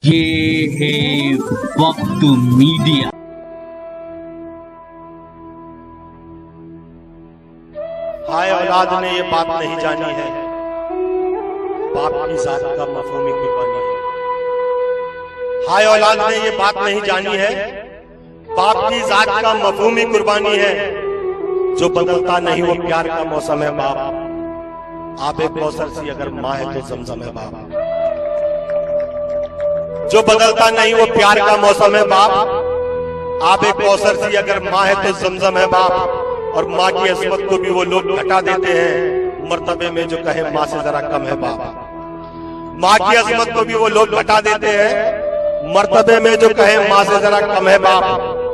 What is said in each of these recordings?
ये है वक्त मीडिया। हाय औलाद ने ये बात नहीं जानी है, बाप की जात का मफहूमी कुर्बानी है। हाय औलाद ने ये बात नहीं जानी है, बाप की जात का मफहूमी कुर्बानी है। जो बदलता नहीं वो प्यार का मौसम है बाप, आबे कौसर सी अगर माँ है तो जमजम है बाप। जो बदलता नहीं वो प्यार का मौसम है बाप, आबे कौसर सी अगर माँ है तो जमजम है बाप। और माँ की अजमत को भी वो लोग घटा देते हैं मर्तबे में जो कहे माँ से जरा कम है बाप। माँ की अजमत को भी वो लोग घटा देते हैं मर्तबे में जो कहे माँ से जरा कम है बाप।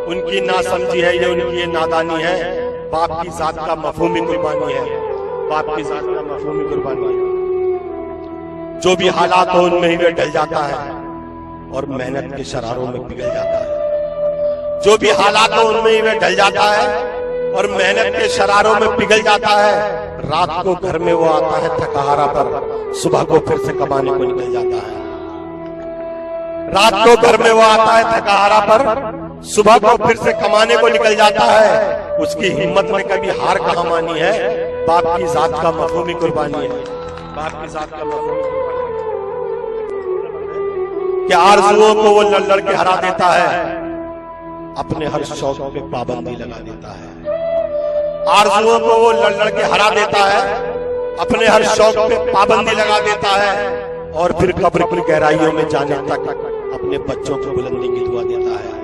उनकी नासमझी है ये, उनकी ये नादानी है। बाप की जात का मफहूमी कुर्बानी है, बाप की जात का मफहूमी कुर्बानी है। जो भी हालात हो उनमें ही वे ढल जाता है और मेहनत के शरारों में पिघल जाता है। जो भी हालात हो उनमें ही वे ढल जाता है और मेहनत के शरारों में पिघल जाता है। रात को घर में वो आता है थकाहारा पर, सुबह को फिर से कमाने को निकल जाता है। रात को घर में वो आता है थकाहारा पर, सुबह को फिर से कमाने को निकल जाता है। उसकी हिम्मत में कभी हार कहाँ मानी है, बाप की जात का मफहूमी कुर्बानी है, बाप की जात का मफहूमी कुर्बानी है। क्या आरज़ुओं को वो लड़ के हरा देता है, अपने हर शौक पे पाबंदी लगा देता है। आरज़ुओं को वो लड़ के हरा देता है, अपने हर शौक पे पाबंदी लगा देता है। और फिर कब्र की गहराइयों में जाने तक अपने बच्चों को बुलंदी की दुआ देता है।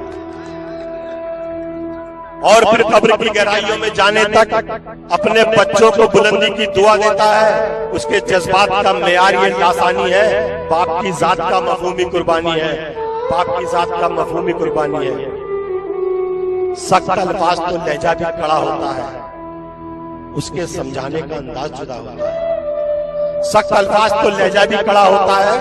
और फिर कब्र की गहराइयों में जाने तक अपने बच्चों को बुलंदी की दुआ देता है। उसके जज्बात का मेयार ये लासानी है, बाप की जात का मफहूमी कुर्बानी है, बाप की जात का मफहूमी कुर्बानी है। सख्त अल्फाज तो लहजा भी कड़ा होता है, उसके समझाने का अंदाज जुदा होता है। सख्त अल्फाज तो लहजा भी कड़ा होता है,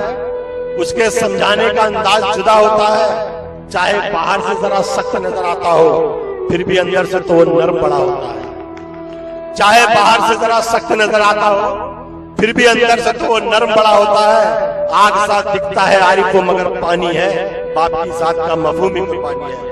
उसके समझाने का अंदाज जुदा होता है। चाहे बाहर से जरा सख्त नजर आता हो, फिर भी अंदर से तो वो नर्म बड़ा होता है। चाहे बाहर से जरा सख्त नजर आता हो, फिर भी अंदर से तो वो नर्म बड़ा होता है। आग सा दिखता है आरिफ को मगर पानी है, बाप की जात का मफहूमी कुर्बानी है।